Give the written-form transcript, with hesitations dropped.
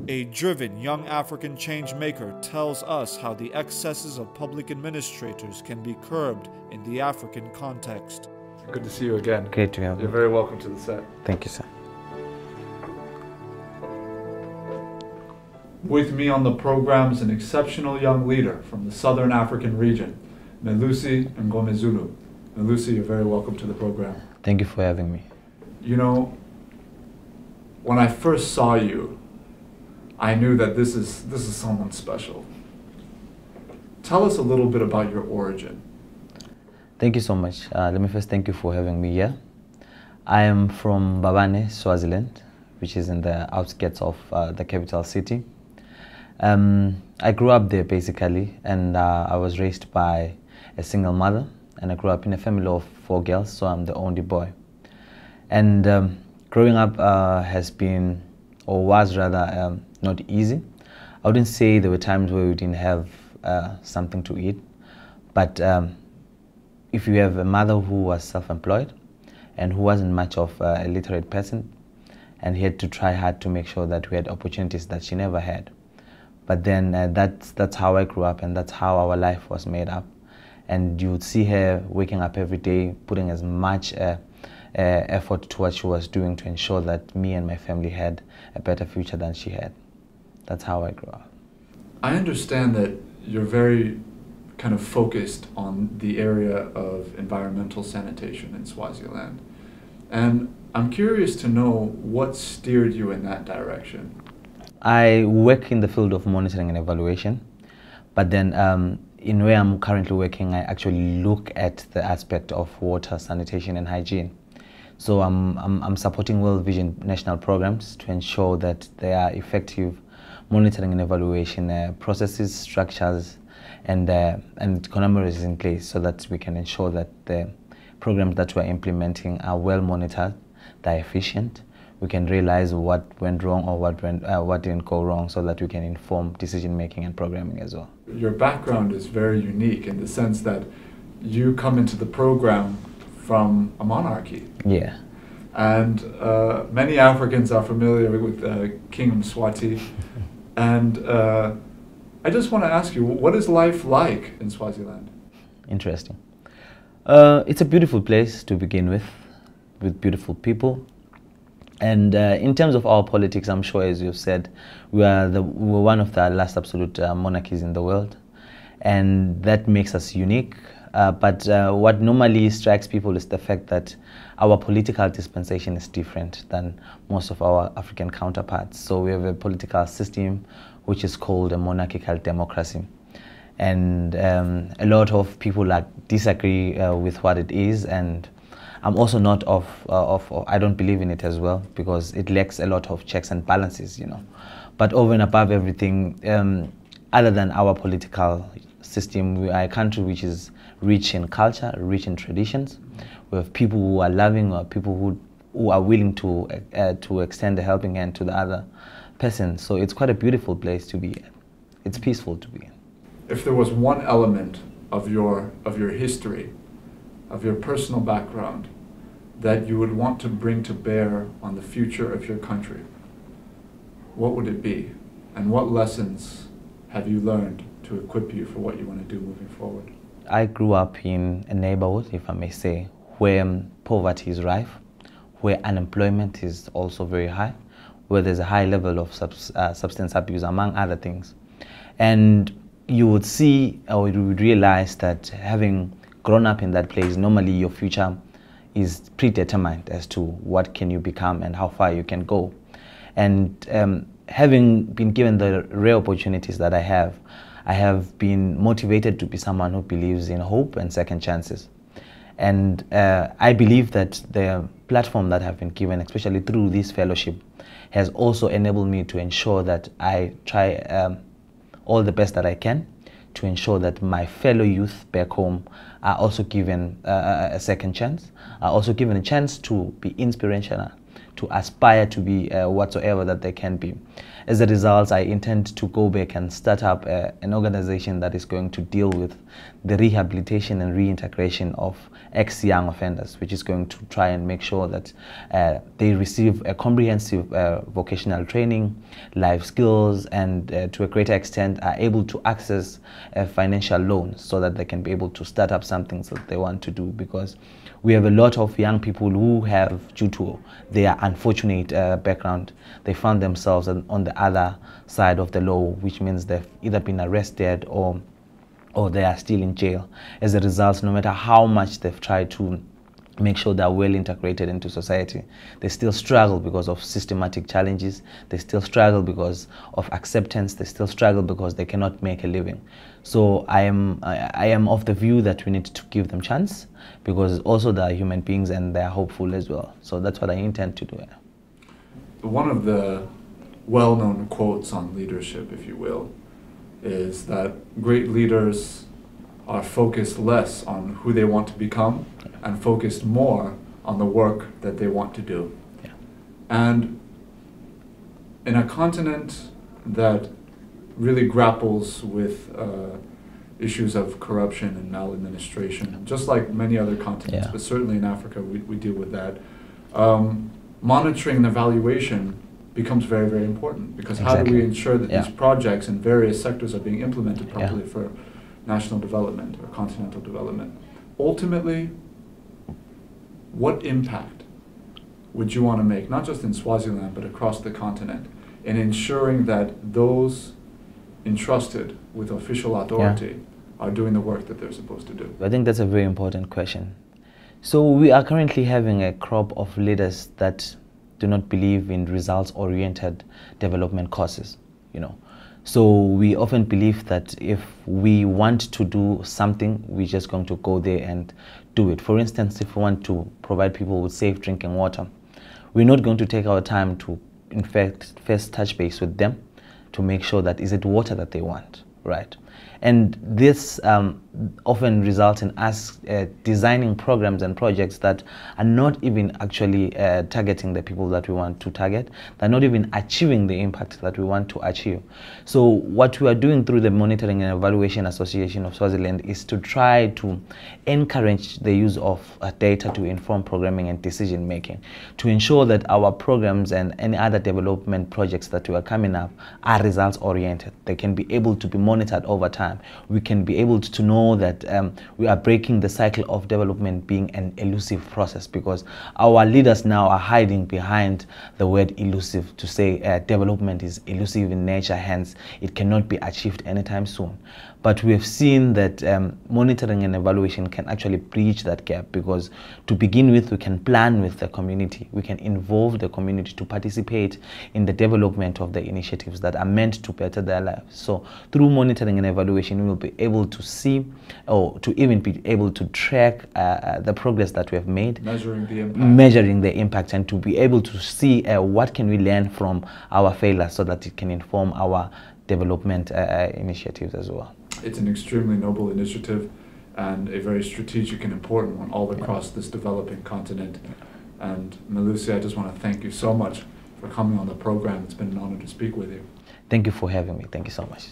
A driven young African change maker tells us how the excesses of public administrators can be curbed in the African context. Good to see you again. Great to have you. You're very welcome to the set. Thank you, sir. With me on the program is an exceptional young leader from the Southern African region, Melusi Mngomezulu. Melusi, you're very welcome to the program. Thank you for having me. You know, when I first saw you, I knew that this is someone special. Tell us a little bit about your origin. Thank you so much. Let me first thank you for having me here. I am from Babane, Swaziland, which is in the outskirts of the capital city. I grew up there basically, and I was raised by a single mother, and I grew up in a family of 4 girls, so I'm the only boy. And growing up has been, or was rather, not easy. I wouldn't say there were times where we didn't have something to eat, but if you have a mother who was self-employed and who wasn't much of a literate person, and he had to try hard to make sure that we had opportunities that she never had. But then that's how I grew up, and that's how our life was made up. And you would see her waking up every day, putting as much effort to what she was doing to ensure that me and my family had a better future than she had. That's how I grew up. I understand that you're very kind of focused on the area of environmental sanitation in Swaziland. And I'm curious to know what steered you in that direction. I work in the field of monitoring and evaluation, but then in where I'm currently working, I actually look at the aspect of water, sanitation and hygiene. So I'm supporting World Vision national programs to ensure that they are effective monitoring and evaluation processes, structures, and collaborators in place, so that we can ensure that the programs that we're implementing are well monitored, they're efficient. We can realize what went wrong or what didn't go wrong, so that we can inform decision making and programming as well. Your background is very unique in the sense that you come into the program from a monarchy. Yeah. And many Africans are familiar with King Mswati. And I just want to ask you, what is life like in Swaziland? Interesting. It's a beautiful place to begin with beautiful people. And in terms of our politics, I'm sure, as you've said, we're one of the last absolute monarchies in the world. And that makes us unique. But what normally strikes people is the fact that our political dispensation is different than most of our African counterparts. So we have a political system which is called a monarchical democracy. And a lot of people disagree with what it is, and I'm also not I don't believe in it as well, because it lacks a lot of checks and balances, you know. But over and above everything, other than our political system, we are a country which is rich in culture, rich in traditions. We have people who are loving, or people who are willing to extend a helping hand to the other person. So it's quite a beautiful place to be in. It's peaceful to be in. If there was one element of your history, of your personal background, that you would want to bring to bear on the future of your country, what would it be? And what lessons have you learned to equip you for what you want to do moving forward? I grew up in a neighborhood, if I may say, where poverty is rife, where unemployment is also very high, where there's a high level of substance abuse, among other things. And you would see, or you would realize that having grown up in that place, normally your future is predetermined as to what can you become and how far you can go. And having been given the rare opportunities that I have been motivated to be someone who believes in hope and second chances. And I believe that the platform that I've been given, especially through this fellowship, has also enabled me to ensure that I try all the best that I can to ensure that my fellow youth back home are also given a second chance, are also given a chance to be inspirational, to to aspire to be whatsoever that they can be. As a result, I intend to go back and start up an organization that is going to deal with the rehabilitation and reintegration of ex-young offenders, which is going to try and make sure that they receive a comprehensive vocational training, life skills, and to a greater extent are able to access financial loans so that they can be able to start up something that they want to do, because we have a lot of young people who have, due to their unfortunate background, they found themselves on the other side of the law, which means they've either been arrested or they are still in jail. As a result, no matter how much they've tried to make sure they're well integrated into society, they still struggle because of systematic challenges, they still struggle because of acceptance, they still struggle because they cannot make a living. So I am of the view that we need to give them chance, because also they are human beings and they are hopeful as well. So that's what I intend to do. One of the well-known quotes on leadership, if you will, is that great leaders are focused less on who they want to become and focused more on the work that they want to do. Yeah. And in a continent that really grapples with issues of corruption and maladministration, just like many other continents, but certainly in Africa we deal with that, monitoring and evaluation becomes very, very important, because how do we ensure that these projects in various sectors are being implemented properly for national development or continental development? Ultimately, what impact would you want to make, not just in Swaziland, but across the continent, in ensuring that those entrusted with official authority are doing the work that they're supposed to do? I think that's a very important question. So we are currently having a crop of leaders that do not believe in results-oriented development courses, you know. So we often believe that if we want to do something, we're just going to go there and do it. For instance, if we want to provide people with safe drinking water, we're not going to take our time to, in fact, first touch base with them to make sure that is it water that they want, right? And this often results in us designing programs and projects that are not even actually targeting the people that we want to target. They're not even achieving the impact that we want to achieve. So what we are doing through the Monitoring and Evaluation Association of Swaziland is to try to encourage the use of data to inform programming and decision making, to ensure that our programs and any other development projects that we are coming up are results oriented. They can be able to be monitored over time. We can be able to know that we are breaking the cycle of development being an elusive process, because our leaders now are hiding behind the word elusive to say development is elusive in nature, hence it cannot be achieved anytime soon. But we have seen that monitoring and evaluation can actually bridge that gap, because to begin with, we can plan with the community. We can involve the community to participate in the development of the initiatives that are meant to better their lives. So through monitoring and evaluation, we will be able to see, or to even be able to track the progress that we have made. Measuring the impact, and to be able to see what can we learn from our failures so that it can inform our development initiatives as well. It's an extremely noble initiative and a very strategic and important one all across this developing continent. And Melusi, I just want to thank you so much for coming on the program. It's been an honor to speak with you. Thank you for having me. Thank you so much.